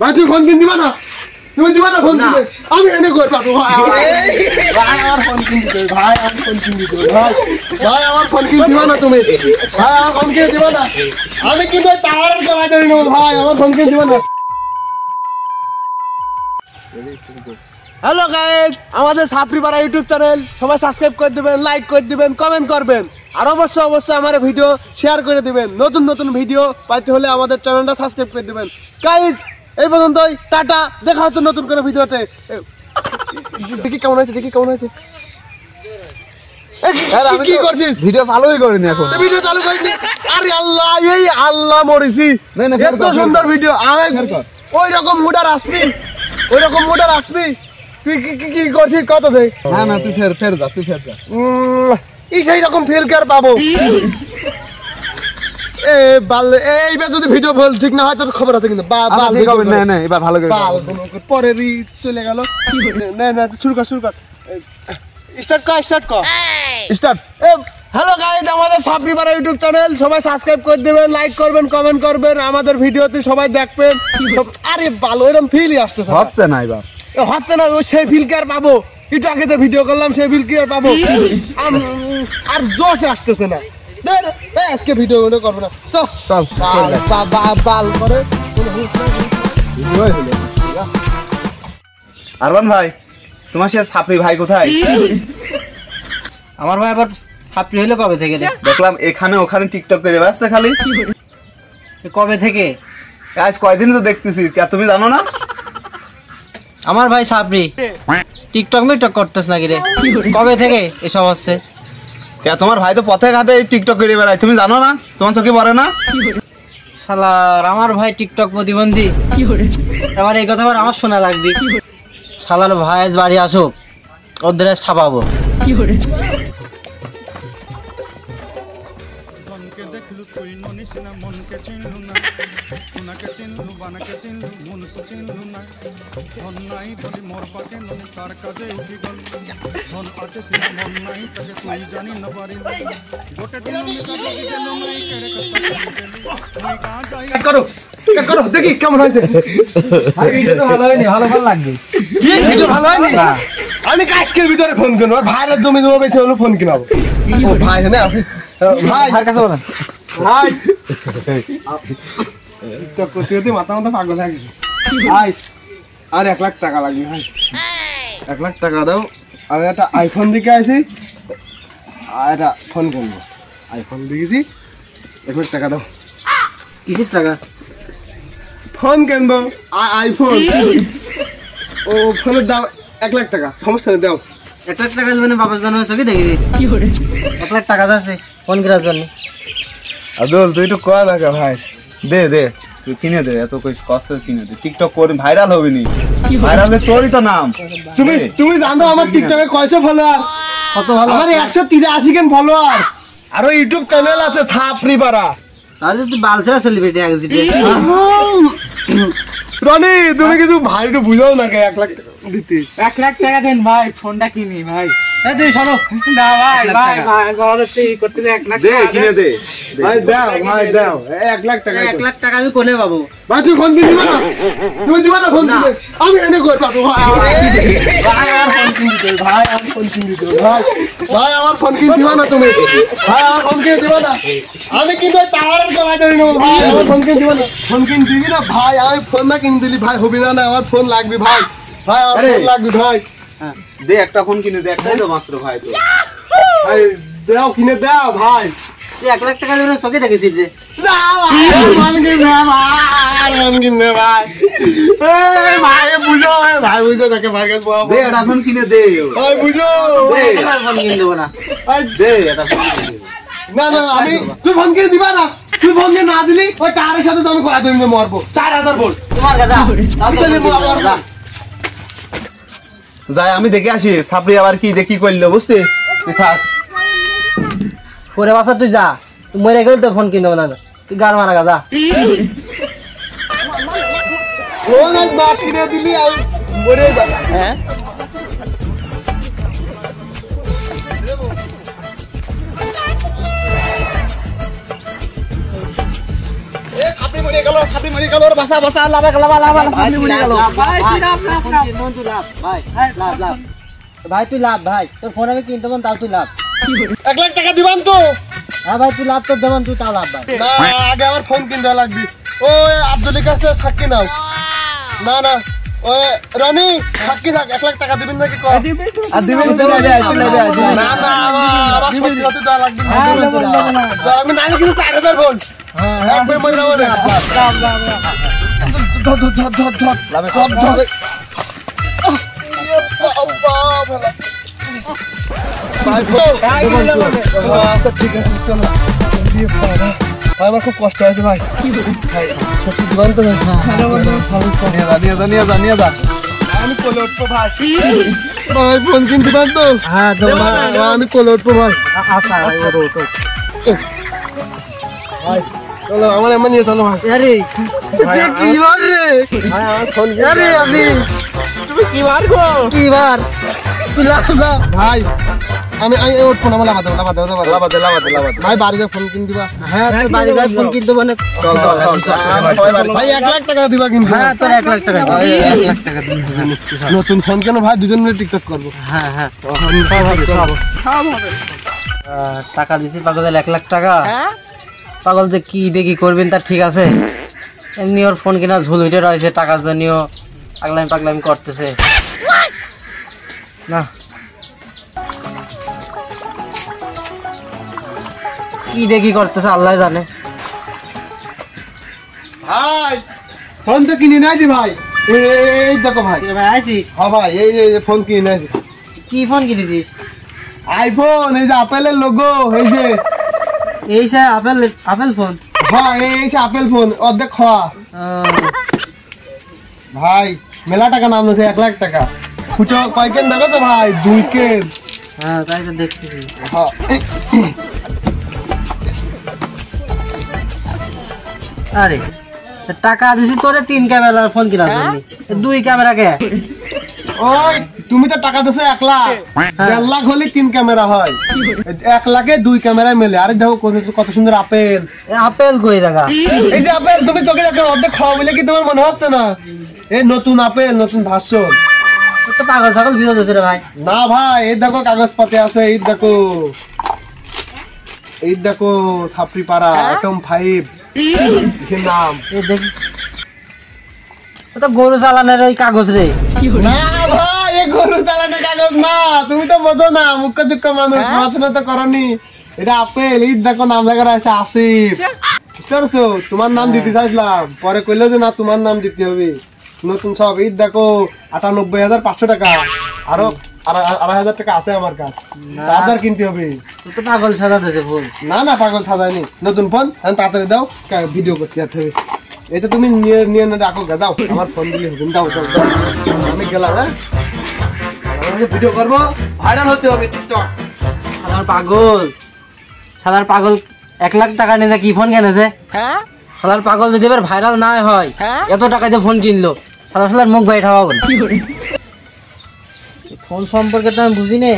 ভাই তুমি ফোন কিন দিবা না, তুমি দিবা না ফোন কিনে? আমি এনে কই পাবো ভাই? ভাই আমার ফোন কিন দিতে, ভাই আমার ফোন কিন দিতে, ভাই ভাই আমার ফোন কিন দিবা না তুমি? ভাই আমার ফোন কিনে দিবা না? আমি কিন্তু টাওয়ারের গলায় ধরে নেব ভাই, আমার ফোন কিন দিবা না? হ্যালো গাইস, আমাদের সাপরিপাড়া ইউটিউব চ্যানেল সবাই সাবস্ক্রাইব করে দিবেন, লাইক করে দিবেন, কমেন্ট করবেন আর অবশ্যই আমার ভিডিও শেয়ার করে দিবেন। নতুন নতুন ভিডিও পাইতে হলে আমাদের চ্যানেলটা সাবস্ক্রাইব করে দিবেন। গাইস এই পর্যন্তই, টাটা, দেখা হচ্ছে নতুন কোনো ভিডিওতে। দেখি কেমন হয়েছে, দেখি কেমন হয়েছে। কি করছিস? ভিডিও চালুই করিনি এখন। ভিডিও চালু করিনি? আরে আল্লাহ, এই আল্লাহ মরিছি। এত সুন্দর ভিডিও, ওই রকম মুডার আসবি, ওই রকম মুডার আসবি। তুই কি করছিস? কত দে? না তুই ফের যা, তুই ফের যা। সেই রকম ফিল কে আর পাবো? এইবার যদি ভিডিও ভুল ঠিক না হয় তোর খবর আছে কিন্তু। না এবার ভালো করে পরেরই চলে গেল। না শুরু কর স্টার্ট কর। হ্যালো গাইস, আমাদের সাপরিপাড়া ইউটিউব চ্যানেল সবাই সাবস্ক্রাইব করে দিবেন, লাইক করবেন, কমেন্ট করবেন, আমাদের ভিডিওতে সবাই দেখবেন। আরে ভালো এরকম ফিলই আসতেছে হচ্ছে না, এবার হচ্ছে না। সেই ফিল কি আর পাবো? একটু আগে তো ভিডিও করলাম, সেই ফিল কি আর পাবো? আর জোশ আসতেছে না। আজকে ভিডিও করবো না, চল বাল করে। আরমান ভাই, তোমার সে সাপরি ভাই কোথায়? আমার ভাই আবার সাপরি হলো কবে থেকে? দেখলাম এখানে ওখানে টিকটক করে বেড়াচ্ছে খালি। কবে থেকে? আজ কয়দিন তো দেখতেছি, তুমি জানো না? আমার ভাই সাপরি টিকটক মিকটক করতেছ নাকি রে? কবে থেকে এসব হচ্ছে? তোমার ভাই তো পথে ঘাটে টিকটক করে বেড়ায়, তুমি জানো না? তোমার চোখে পড়ে না? শালার আমার ভাই টিকটক প্রতিবন্ধী, এবার এই কথা আমার শোনা লাগবে। শালার ভাই আজ বাড়ি আসুক, ওদের ছাপাবো। মনকে দেখলু তুই ননিস না, মনকে চিনলু না, সোনাকে চিনলু, বানাকে চিনলু, মনসু চিনলু না। ধন নাই বলি মোর পাকে ননি, তার কাজে উঠি গল। ধন আছে সিনা মন নাই, তাকে তুই জানি না পারি। গোটে দিন মিশা যদি গেল নাই, কেড়ে কথা তুই কা যাই। কাট করো দেখি কেমন হয়েছে। ভিডিও তো ভালো হয়নি, ভালো লাগবে। কি ভিডিও ভালো হয়নি? আমি কাজকের ভিতরে ফোন কিনবো, ভাইয়ের জমি বেশি হলো ফোন কিনাবো। ও ভাই না ভাই কাছে বলেন ভাই, করতে মাথা পাগল হয়ে গেছে ভাই। আর 1 লাখ টাকা লাগবে ভাই, 1 লাখ টাকা দাও। আমি একটা আইফোন দিকে আছি আর একটা ফোন কিনবো। আইফোন দিয়েছি, 1 লাখ টাকা দাও। কিসের টাকা? ফোন কিনবো, আইফোন। ও ফোনের দাম 1 লাখ টাকা, সমস্যা নেই দাও। 1 লাখ টাকা মানে বাবার জানা হয়েছে কি দেখি? 1 লাখ টাকা আছে ফোন কেনার জন্য। আব্দুল তুই একটু কর না ভাই, দে তুই কিনে দে, এত কষ্ট কিনে দে। টিকটক করে ভাইরাল হবি নি, ভাইরাল হলে তোরই তো নাম। তুমি জানো আমার টিকটকে কয়শো ফলোয়ার? কত ভালো? আমার 183 কেন ফলোয়ার। আর ইউটিউব চ্যানেল আছে সাপরিপাড়া। তাহলে তুই বালসেরা সেলিব্রিটি একজিটে। রনি তুমি কিছু ভাই একটু বুঝাও না, 1 লাখ টাকা দিতে। 1 লাখ টাকা দেন ভাই, ফোনটা কিনি ভাই। তুই শোনো না ভাই করতে 1 লাখ দে কিনে দে। ভাই দাও, ভাই দাও 1 লাখ টাকা। 1 লাখ টাকা আমি কোনে পাবো? ভাই তুমি ফোন কিনে দিবা না, তুমি দিবা না ফোন কিনে? আমি এনে কই পাবো? ভাই আমার ফোন কিনে দিতে, ভাই আমার ফোন কিনে দিতে, ভাই আমার ফোন কিনে দিবা না তুমি? ভাই আমার ফোন কিনে দিবা না? আমি কিন্তু টাওয়ারের গলায় ধরে নেব ভাই, আমার ফোন কিনে দিবা না? ফোন কিনে দিবি না ভাই? আমি ফোন না কিনে দিলি ভাই হবি না। না আমার ফোন লাগবে ভাই, ভাই আমার ফোন লাগবে ভাই। দে একটা ফোন কিনে দে, একটাই তো মাত্র ভাই। তো ভাই দাও, কিনে দাও ভাই। তুই 1 লাখ টাকা দেবেন চোখে দেখেছিস যে? ভাই বুঝো, ভাই বুঝো তাকে ভাই দে একটা ফোন কিনে দে, ভাই বুঝো। ফোন কিনে দেবো না। দে একটা ফোন কিনে দে। না আমি, তুই ফোন কিনে দিবা না? তুই ফোন কিনে না দিলি ওই টাওয়ারের সাথে তো আমি কড়া ধরে মরবো। 4000 ভোল্ট তোমার কাছে যাই আমি দেখে আসি সাপরি আবার কি দেখি করলো, বুঝছিস? তুই থাক পরে বাসা, তুই যা, তুই মরে গেলে তো ফোন কিনে দেবো না। তুই গান মারা গা, যা। ফোন এক বাদ কিনে দিলি আমি মরে যাবো। হ্যাঁ আপনি মরে গেল সাপি মরে গেল বাসা বাসা লাভ সাপি মরে গেল ভাই তুই লাভ ভাই তোর ফোন আমি কিনতে পারবো তাও তুই লাভ 1 লাখ টাকা দিবান তো হ্যাঁ ভাই তুই লাভ তোর দেবেন তুই তাও লাভ ভাই না আগে আমার ফোন কিনতে লাগবে ওই আব্দুলের কাছে সাক্ষী নাও না না ওই রনি সাক্ষী থাক 1 লাখ টাকা দিবেন নাকি কর আর দিবেন তো না না আমার সত্যি সত্যি দেওয়া লাগবে আমি নাইলে কিন্তু 4000 ফোন একবার মরে যাবো না ধর ধর ধর ধর ধর লাভে ধর ধর আচ্ছা ঠিক আছে চলো ভাই আমার খুব কষ্ট হয়েছে ভাই সত্যি দিবান তো নিয়ে যা আমি কোলে উঠবো ভাই ভাই ফোন কিনতে দিবান তো হ্যাঁ আমি কোলে উঠবো ভাই আচ্ছা ভাই ওটো ভাই চলো আমার এমন নিয়ে চলো ভাই আরে কি বার রে ভাই আমার ফোন আরে আমি তুমি কি বার গো কি বার তুই লাভ ভাই আমি উঠবো না লাভাতে ভাই বাড়িতে ফোন কিন দিবা হ্যাঁ তোর বাড়ি ভাই ফোন কিনতে মানে ভাই 1 লাখ টাকা দিবা কিন্তু হ্যাঁ তোর 1 লাখ টাকা ভাই 1 লাখ টাকা দিন নতুন ফোন কেন ভাই দুজন মিলে টিকটক করবো হ্যাঁ হ্যাঁ টাকা দিছি পাগলের 1 লাখ টাকা পাগল যে কি দেখি করবেন তার ঠিক আছে এমনি ওর ফোন কিনা ঝুল উঠে রয়েছে টাকার জন্যও পাগলামি করতেছে না কি দেখি করতেছে আল্লাহ জানে ভাই ফোন তো কিনে নাইছি ভাই এই দেখো ভাই ভাই আছিস হ্যাঁ ভাই এই ফোন কিনে নাইছি কি ফোন কিনেছিস আইফোন এই যে আপেলের লোগো এই যে এই সে আপেল ফোন হ্যাঁ এই যে আপেল ফোন অর্ধেক খাওয়া ভাই মেলা টাকা নাম আছে 1 লাখ টাকা ফুটো কয়কেন দেখো তো ভাই 2 কেন হ্যাঁ তাই তো দেখতেছি হ্যাঁ আরে টাকা দিছি তোরে 3 ক্যামেরার ফোন কিনার জন্য 2 ক্যামেরা কে ওই তুমি তো টাকা দিছো 1 লাখ 1.5 লাখ হলে 3 ক্যামেরা হয় 1 লাখে 2 ক্যামেরা মেলে আরে দেখো কত সুন্দর আপেল আপেল কই দেখা এই যে আপেল তুমি চোখে দেখো অর্ধেক খাওয়া বলে কি তোমার মনে হচ্ছে না এই নতুন আপেল নতুন ভার্সন তো পাগল ছাগল ভিডিও দিছে রে ভাই না ভাই এই দেখো কাগজ পাতে আছে এই দেখো ছাপড়ি পাড়া একদম 5 কি নাম এই দেখি তো গরু চালানোর ওই কাগজ রে না ভাই এই গরু চালানোর কাগজ না তুমি তো বোঝো না মুখ্য চুক্ষ মানুষ পড়াশোনা তো করনি এটা আপেল এই দেখো নাম লেখা আছে আসিফ বুঝছো তোমার নাম দিতে চাইছিলাম পরে কইলো যে না তোমার নাম দিতে হবে নতুন সব এই দেখো ৯৮৫০০ টাকা আরো ২,৫০০ টাকা আছে আমার কাছে চার্জার কিনতে হবে তুই তো পাগল সাজা দিছে ফোন না পাগল সাজায়নি নতুন ফোন তাড়াতাড়ি দাও ভিডিও করতে যেতে হবে এটা তুমি নিয়ে রাখো দাও আমার ফোন দিলে হবে দাও আমি গেলাম হ্যাঁ ভিডিও করবো ভাইরাল হতে হবে টিকটক সাদার পাগল 1 লাখ টাকা নিয়ে কি ফোন কিনেছে সাদার পাগল যদি এবার ভাইরাল না হয় এত টাকা দিয়ে ফোন কিনলো সাদার মুখ বাইরে ঠাওয়াবো ফোন সম্পর্কে তো আমি বুঝি নে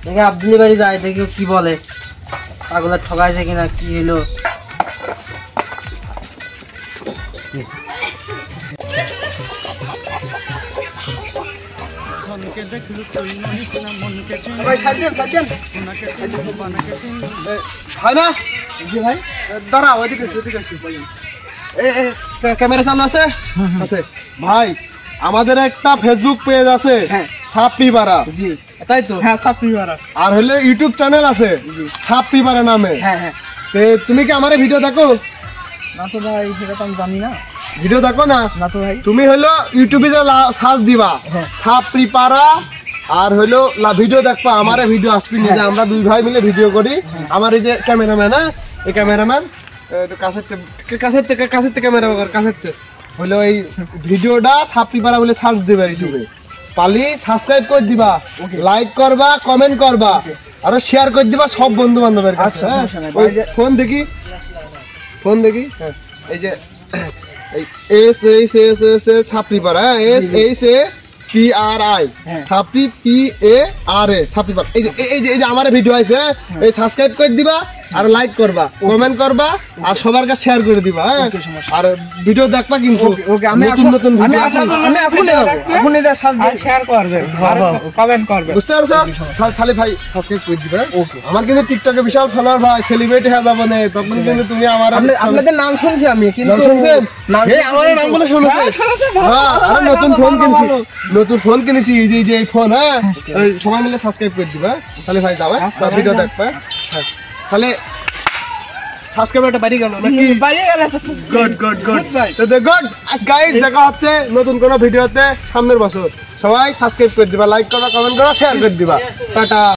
দেখে আব্দুলি বাড়ি যায় দেখি কি বলে পাগলের ঠকাইছে কিনা কি হলো ধনকে দেখলু তুই নহিস না মনকে চিনলু ভাই খাইছেন সোনাকে চিনলু বানাকে চিনলু হয় না জি ভাই দাঁড়াও ওইদিকে ক্যামেরা চালু আছে আছে ভাই আমাদের একটা ফেসবুক পেজ আছে ছাপড়ি পাড়া জি তাই তো হ্যাঁ সাপড়ি পাড়া আর হলো ইউটিউব চ্যানেল আছে ছাপড়ি পাড়া নামে হ্যাঁ তে তুমি কি আমার ভিডিও দেখো না তো ভাই সেটা তো আমি জানি না ভিডিও দেখো না না তো ভাই তুমি হলো ইউটিউবে সার্চ দিবা ছাপড়ি পাড়া আর হলো ভিডিও দেখবা আমারে ভিডিও আসবি নিজে আমরা দুই ভাই মিলে ভিডিও করি আমার এই যে ক্যামেরাম্যান হ্যাঁ এই ক্যামেরাম্যান কাছের থেকে ক্যামেরা কাছের হলো এই ভিডিওটা ছাপড়ি পাড়া বলে সার্চ দিবা ইউটিউবে পালি সাবস্ক্রাইব করে দিবা লাইক করবা কমেন্ট করবা আর শেয়ার করে দিবা সব বন্ধু বান্ধবের কাছে ফোন দেখি এই যে ছাপড়ি পাড়া PRI ছাপড়ি PARA ছাপড়ি পাড়া এই যে আমার ভিডিও আছে এই সাবস্ক্রাইব করে দিবা আর লাইক করবা, কমেন্ট করবা আর সবার কাছে শেয়ার করে দিবা। হ্যাঁ, আর ভিডিও দেখবা কিন্তু ওকে আমি নতুন নতুন ভিডিও আমি এখনই দেব, এখনই দেব, শেয়ার করবেন, কমেন্ট করবেন। বুঝতে পারছো? খালি ভাই সাবস্ক্রাইব করে দিবে। ওকে, আমার কিন্তু টিকটকে বিশাল ফলোয়ার ভাই, সেলিব্রিটি হয়ে যাবো না তখন কিন্তু তুমি আমার আপনাদের নাম শুনছি আমি, কিন্তু নাম শুনছেন? এই আমার নাম বলে শুনেছে। হ্যাঁ, আরে নতুন ফোন কিনেছি, নতুন ফোন কিনেছি, এই যে এই ফোন। হ্যাঁ, এই সবাই মিলে সাবস্ক্রাইব করে দিবা। তাহলে ভাই যাবে তার ভিডিও দেখবে। হ্যাঁ, তাহলে সাবস্ক্রাইবারটা বাড়ি গেল নাকি? বাইরে গেলে good good good good guys, দেখা হচ্ছে নতুন কোন ভিডিওতে সামনের বছর। সবাই সাবস্ক্রাইব করে দিবা, লাইক করবা, কমেন্ট করবা, শেয়ার করে দিবা। টাটা।